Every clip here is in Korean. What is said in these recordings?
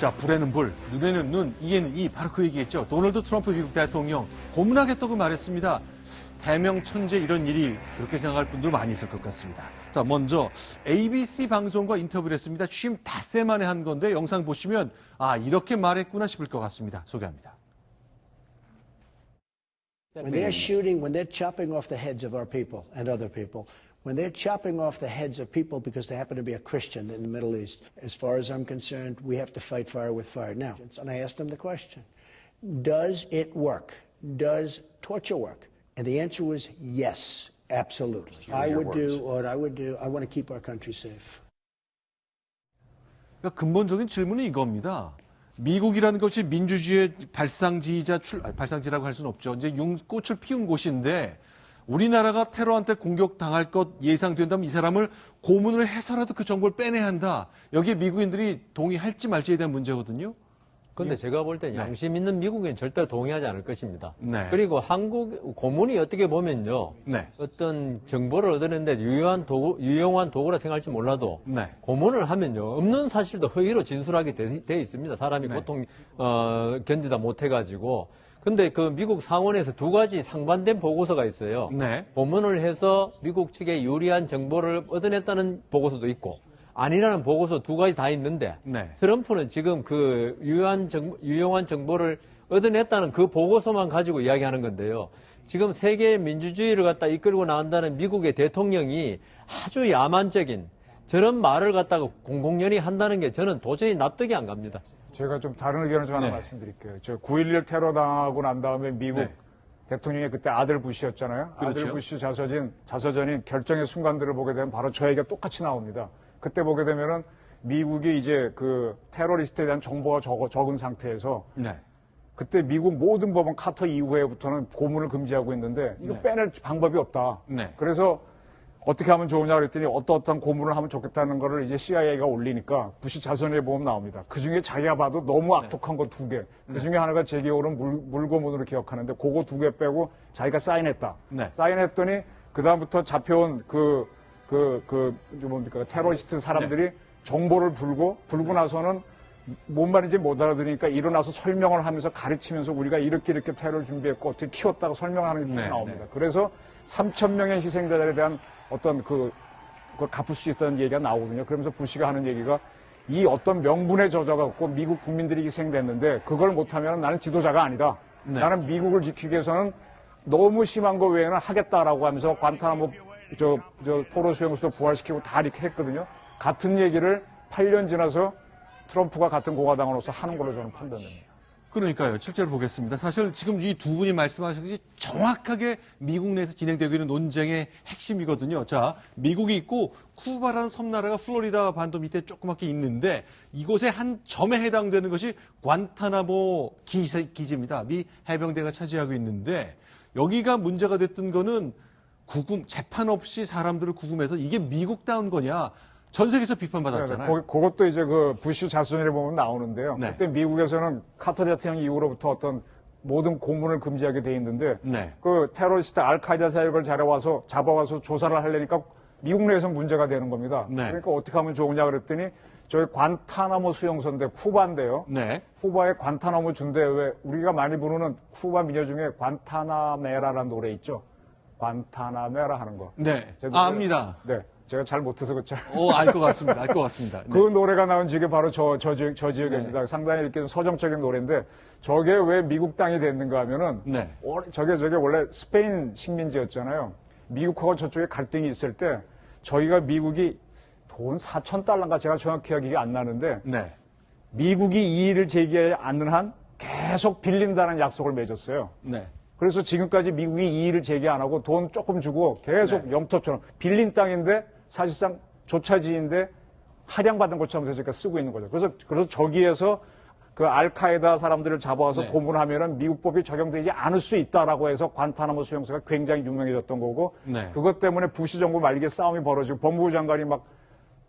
자, 불에는 불, 눈에는 눈, 이에는 이, 바로 그 얘기겠죠. 도널드 트럼프 미국 대통령 고문하겠다고 말했습니다. 대명 천재 이런 일이 그렇게 생각할 분도 많이 있을 것 같습니다. 자, 먼저 ABC 방송과 인터뷰를 했습니다. 취임 닷새 만에 한 건데 영상 보시면 아, 이렇게 말했구나 싶을 것 같습니다. 소개합니다. When they're shooting, when they're chopping off the heads of our people and other people, when they're chopping off the heads of people because they happen to be a Christian in the Middle East, as far as I'm concerned, we have to fight fire with fire. Now, and I asked them the question, does it work? Does torture work? And the answer was yes, absolutely. I would do what I would do. I want to keep our country safe. 그러니까 근본적인 질문은 이겁니다. 미국이라는 것이 민주주의의 발상지라고 할 수는 없죠. 이제 꽃을 피운 곳인데 우리나라가 테러한테 공격당할 것 예상된다면 이 사람을 고문을 해서라도 그 정보를 빼내야 한다. 여기에 미국인들이 동의할지 말지에 대한 문제거든요. 근데 제가 볼 땐 양심 있는 미국인은 절대 동의하지 않을 것입니다. 네. 그리고 한국 고문이 어떻게 보면요. 네. 어떤 정보를 얻어내는데 유용한 도구라 생각할지 몰라도 네. 고문을 하면요. 없는 사실도 허위로 진술하게 돼 있습니다. 사람이 네. 고통 견디다 못해가지고. 근데 그 미국 상원에서 두 가지 상반된 보고서가 있어요. 네. 고문을 해서 미국 측에 유리한 정보를 얻어냈다는 보고서도 있고 아니라는 보고서 두 가지 다 있는데 네. 트럼프는 지금 그 유용한 정보를 얻어냈다는 그 보고서만 가지고 이야기하는 건데요. 지금 세계의 민주주의를 갖다 이끌고 나간다는 미국의 대통령이 아주 야만적인 저런 말을 갖다가 공공연히 한다는 게 저는 도저히 납득이 안 갑니다. 제가 좀 다른 의견을 좀 하나 말씀드릴게요. 저 9.11 테러 당하고 난 다음에 미국 대통령이 그때 아들 부시였잖아요. 그렇죠. 아들 부시 자서전인 결정의 순간들을 보게 되면 바로 저 얘기가 똑같이 나옵니다. 그때 보게 되면은 미국이 이제 그 테러리스트에 대한 정보가 적은 상태에서 그때 미국 모든 법원 카터 이후에부터는 고문을 금지하고 있는데 이거 빼낼 방법이 없다. 그래서 어떻게 하면 좋으냐 그랬더니 어떠한 고문을 하면 좋겠다는 거를 이제 CIA가 올리니까 부시 자선에 보면 나옵니다. 그 중에 자기가 봐도 너무 악독한 거 2개. 그 중에 하나가 제 기억으로는 물고문으로 기억하는데 그거 2개 빼고 자기가 사인했다. 사인했더니 그다음부터 잡혀온 테러리스트 사람들이 정보를 불고 나서는 뭔 말인지 못 알아들으니까 일어나서 설명을 하면서 가르치면서 우리가 이렇게 테러를 준비했고 어떻게 키웠다고 설명하는 게 쭉 나옵니다. 그래서 3,000명의 희생자들에 대한 어떤 그걸 갚을 수 있다는 얘기가 나오거든요. 그러면서 부시가 하는 얘기가 이 어떤 명분에 젖어갖고 미국 국민들이 희생됐는데 그걸 못하면 나는 지도자가 아니다. 나는 미국을 지키기 위해서는 너무 심한 거 외에는 하겠다라고 하면서 관타나모 포로 수용소도 부활시키고 다 이렇게 했거든요. 같은 얘기를 8년 지나서 트럼프가 같은 공화당으로서 하는 걸로 저는 판단됩니다. 그러니까요. 실제로 보겠습니다. 사실 지금 이 두 분이 말씀하신 것이 정확하게 미국 내에서 진행되고 있는 논쟁의 핵심이거든요. 자, 미국이 있고 쿠바라는 섬나라가 플로리다 반도 밑에 조그맣게 있는데 이곳의 한 점에 해당되는 것이 관타나모 기지입니다. 미 해병대가 차지하고 있는데 여기가 문제가 됐던 거는 재판 없이 사람들을 구금해서 이게 미국다운 거냐. 전 세계에서 비판받았잖아요. 그것도 이제 그 부시 자손이라 보면 나오는데요. 그때 미국에서는 카터 대통령 이후로부터 어떤 모든 고문을 금지하게 돼 있는데 그 테러리스트 알카이다 세력을 잡아와서 조사를 하려니까 미국 내에서 문제가 되는 겁니다. 그러니까 어떻게 하면 좋으냐 그랬더니 저희 관타나모 수용소인데 쿠바인데요. 쿠바의 관타나모 준대 왜 우리가 많이 부르는 쿠바 민요 중에 관타나메라라는 노래 있죠. 관타나메라 하는 거. 압니다. 제가 잘 못해서 그렇죠. 알 것 같습니다. 그 노래가 나온 지역이 바로 저 지역입니다. 상당히 이렇게 서정적인 노래인데 저게 왜 미국 땅이 됐는가 하면은 저게 원래 스페인 식민지였잖아요. 미국하고 저쪽에 갈등이 있을 때 저희가 미국이 돈 4,000달러인가 제가 정확히 기억이 안 나는데 미국이 이의를 제기하지 않는 한 계속 빌린다는 약속을 맺었어요. 그래서 지금까지 미국이 이의를 제기 안 하고 돈 조금 주고 계속 영토처럼 빌린 땅인데 사실상 조차지인데 할양받은 것처럼 저희가 쓰고 있는 거죠. 그래서 저기에서 그 알카에다 사람들을 잡아와서 고문하면은 미국 법이 적용되지 않을 수 있다라고 해서 관타나모 수용소가 굉장히 유명해졌던 거고 그것 때문에 부시 정부 말기에 싸움이 벌어지고 법무부 장관이 막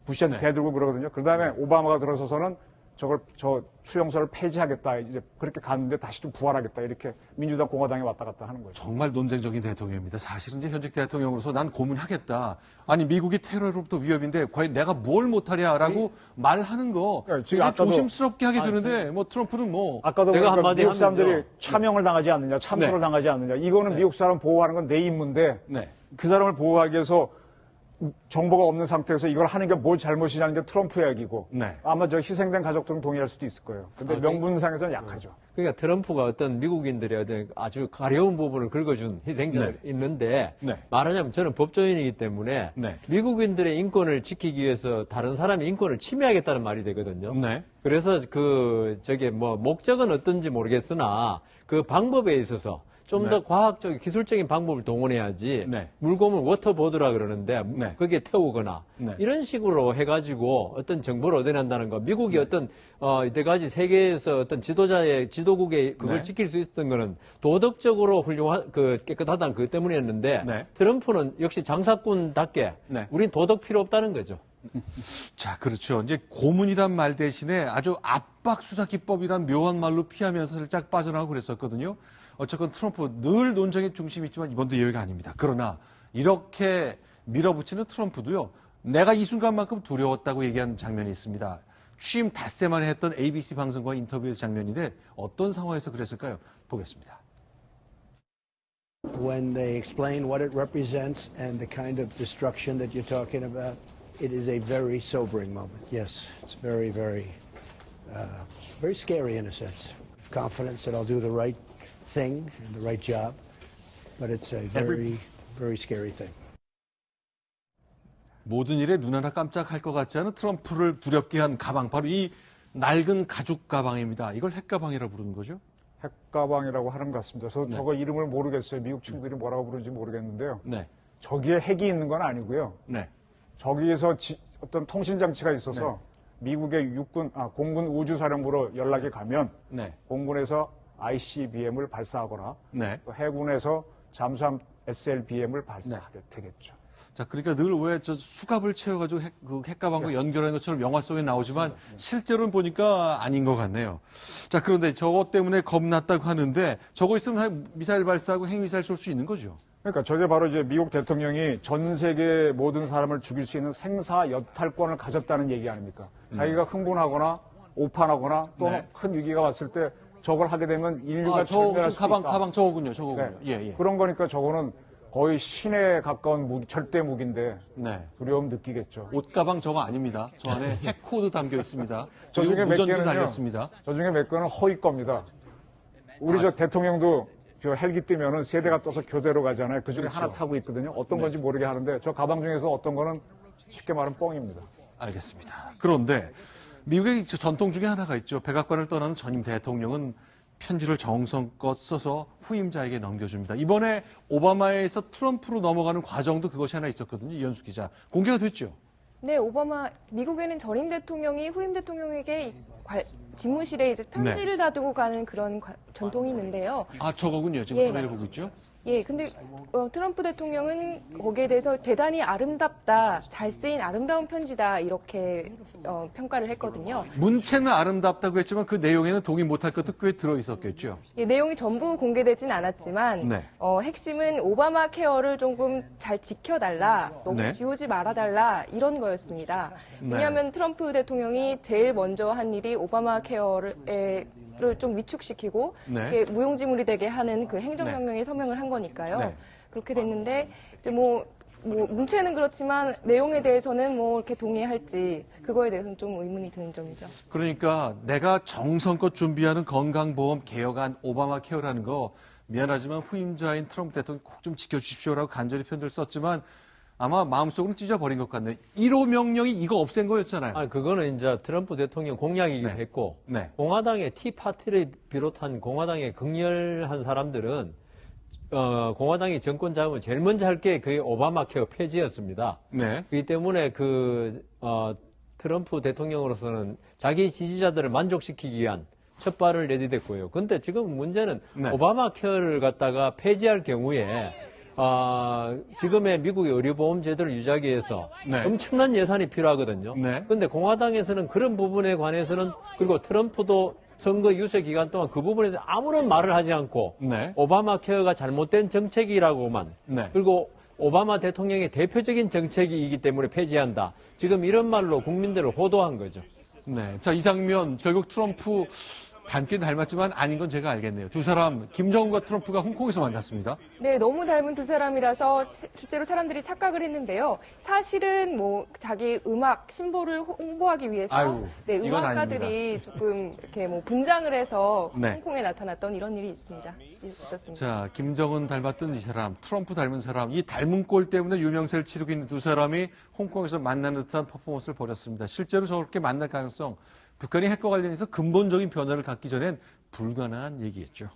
부시한테 대들고 그러거든요. 그 다음에 오바마가 들어서서는 저 수용소를 폐지하겠다. 이제 그렇게 갔는데 다시 좀 부활하겠다. 이렇게 민주당, 공화당이 왔다 갔다 하는 거죠. 정말 논쟁적인 대통령입니다. 사실은 이제 현직 대통령으로서 난 고문하겠다. 아니 미국이 테러로부터 위협인데 과연 내가 뭘 못하냐라고 말하는 거 그러니까 지금 조심스럽게 하게 되는데 뭐 트럼프는 뭐 아까도 내가 보니까 한마디 미국 사람들이 하면요. 차명을 당하지 않느냐, 참수를 네. 당하지 않느냐. 이거는 미국 사람 보호하는 건 내 임무인데 네. 그 사람을 보호하기 위해서 정보가 없는 상태에서 이걸 하는 게 뭘 잘못이냐는 게 트럼프 이야기고 네. 아마 저 희생된 가족들은 동의할 수도 있을 거예요. 근데 명분상에서는 약하죠. 그러니까 트럼프가 어떤 미국인들의 어떤 아주 가려운 부분을 긁어준 희생자가 네. 있는데 네. 말하자면 저는 법조인이기 때문에 네. 미국인들의 인권을 지키기 위해서 다른 사람의 인권을 침해하겠다는 말이 되거든요. 네. 그래서 목적은 어떤지 모르겠으나 그 방법에 있어서 좀 더 네. 과학적, 기술적인 방법을 동원해야지 네. 물고문 워터보드라 그러는데 네. 거기에 태우거나 네. 이런 식으로 해가지고 어떤 정보를 얻어낸다는 거 미국이 어떤 이때까지 세계에서 어떤 지도국의 그걸 네. 지킬 수 있었던 거는 도덕적으로 깨끗하다는 그것 때문이었는데 네. 트럼프는 역시 장사꾼답게 네. 우린 도덕 필요 없다는 거죠. 자, 그렇죠. 이제 고문이란 말 대신에 아주 압박 수사 기법이란 묘한 말로 피하면서 살짝 빠져나가고 그랬었거든요. 어쨌건 트럼프 늘 논쟁의 중심이 있지만 이번도 예외가 아닙니다. 그러나 이렇게 밀어붙이는 트럼프도요. 내가 이 순간만큼 두려웠다고 얘기한 장면이 있습니다. 취임 닷새 만에 했던 ABC 방송과 인터뷰의 장면인데 어떤 상황에서 그랬을까요? 보겠습니다. When they explain what it represents and the kind of destruction that you're talking about, it is a very sobering moment. Yes, it's very, very, very scary in a sense. Confidence that I'll do the right thing and the right job, but it's a very, very scary thing. 모든 일에 눈 하나 깜짝할 것 같지 않은 트럼프를 두렵게 한 가방, 바로 이 낡은 가죽 가방입니다. 이걸 핵가방이라고 부르는 거죠? 핵가방이라고 하는 것 같습니다. 저도 네. 저거 이름을 모르겠어요. 미국 친구들이 뭐라고 부르는지 모르겠는데요. 네. 저기에 핵이 있는 건 아니고요. 네. 저기에서 어떤 통신 장치가 있어서 네. 미국의 공군 우주사령부로 연락이 가면 네. 공군에서 ICBM을 발사하거나 네. 또 해군에서 잠수함 SLBM을 발사하게 되겠죠. 자, 그러니까 늘 왜 저 수갑을 채워가지고 핵가방과 연결하는 것처럼 영화 속에 나오지만 실제로는 보니까 아닌 것 같네요. 자, 그런데 저것 때문에 겁났다고 하는데 저거 있으면 미사일 발사하고 핵미사일 쏠 수 있는 거죠? 그러니까 저게 바로 이제 미국 대통령이 전 세계 모든 사람을 죽일 수 있는 생사 여탈권을 가졌다는 얘기 아닙니까? 자기가 흥분하거나 오판하거나 또 큰 네. 위기가 왔을 때 저걸 하게 되면 인류가 저 절멸할 수 있다. 가방 저거군요. 저거군요. 네. 예, 예. 그런 거니까 저거는 거의 신에 가까운 무기, 절대 무기인데 네. 두려움 느끼겠죠. 옷가방 저거 아닙니다. 저 안에 핵코드 담겨 있습니다. 저 그리고 중에 몇 무전도 개는요. 달렸습니다. 저 중에 몇 개는 허위 겁니다. 우리 저 대통령도 저 헬기 뜨면은 세대가 떠서 교대로 가잖아요. 그 중에 그렇죠. 하나 타고 있거든요. 어떤 건지 모르게 하는데 저 가방 중에서 어떤 거는 쉽게 말하면 뻥입니다. 알겠습니다. 그런데 미국의 전통 중에 하나가 있죠. 백악관을 떠나는 전임 대통령은 편지를 정성껏 써서 후임자에게 넘겨줍니다. 이번에 오바마에서 트럼프로 넘어가는 과정도 그것이 하나 있었거든요. 이현수 기자. 공개가 됐죠? 네, 미국에는 전임 대통령이 후임 대통령에게 집무실에 이제 편지를 다두고 가는 그런 전통이 있는데요. 아, 저거군요. 지금 예. 화면을 보고 있죠? 예, 근데 트럼프 대통령은 거기에 대해서 대단히 아름답다, 잘 쓰인 아름다운 편지다 이렇게 평가를 했거든요. 문체는 아름답다고 했지만 그 내용에는 동의 못할 것도 꽤 들어있었겠죠? 예, 내용이 전부 공개되진 않았지만 네. 핵심은 오바마 케어를 조금 잘 지켜달라, 너무 네. 지우지 말아달라 이런 거였습니다. 네. 왜냐하면 트럼프 대통령이 제일 먼저 한 일이 오바마 케어를 좀 위축시키고 네. 이게 무용지물이 되게 하는 그 행정명령에 서명을 한 거니까요. 네. 그렇게 됐는데 이제 문체는 그렇지만 내용에 대해서는 이렇게 동의할지 그거에 대해서는 좀 의문이 드는 점이죠. 그러니까 내가 정성껏 준비하는 건강보험 개혁안 오바마 케어라는 거 미안하지만 후임자인 트럼프 대통령 꼭 좀 지켜주십시오라고 간절히 편지를 썼지만 아마 마음속으로 찢어버린 것 같네요. 1호 명령이 이거 없앤 거였잖아요. 그거는 이제 트럼프 대통령 공약이기도 네. 했고, 네. 공화당의 티파티를 비롯한 공화당의 극렬한 사람들은, 공화당이 정권 잡으면 제일 먼저 할 게 그 오바마 케어 폐지였습니다. 네. 그렇기 때문에 트럼프 대통령으로서는 자기 지지자들을 만족시키기 위한 첫 발을 내디뎠고요. 근데 지금 문제는 네. 오바마 케어를 갖다가 폐지할 경우에 지금의 미국의 의료보험 제도를 유지하기 위해서 네. 엄청난 예산이 필요하거든요. 네. 그런데 공화당에서는 그런 부분에 관해서는 그리고 트럼프도 선거 유세 기간 동안 그 부분에 대해서 아무런 말을 하지 않고 네. 오바마 케어가 잘못된 정책이라고만 네. 그리고 오바마 대통령의 대표적인 정책이기 때문에 폐지한다. 지금 이런 말로 국민들을 호도한 거죠. 네. 자, 이 장면 결국 트럼프 닮긴 닮았지만 아닌 건 제가 알겠네요. 두 사람 김정은과 트럼프가 홍콩에서 만났습니다. 네, 너무 닮은 두 사람이라서 실제로 사람들이 착각을 했는데요. 사실은 뭐 자기 음악 신보를 홍보하기 위해서 아유, 네, 이건 음악가들이 조금 이렇게 뭐 분장을 해서 네. 홍콩에 나타났던 이런 일이 있었습니다. 자, 김정은 닮았던 이 사람, 트럼프 닮은 사람, 이 닮은 꼴 때문에 유명세를 치르고 있는 두 사람이 홍콩에서 만나는 듯한 퍼포먼스를 벌였습니다. 실제로 저렇게 만날 가능성, 북한이 핵과 관련해서 근본적인 변화를 갖기 전엔 불가능한 얘기였죠.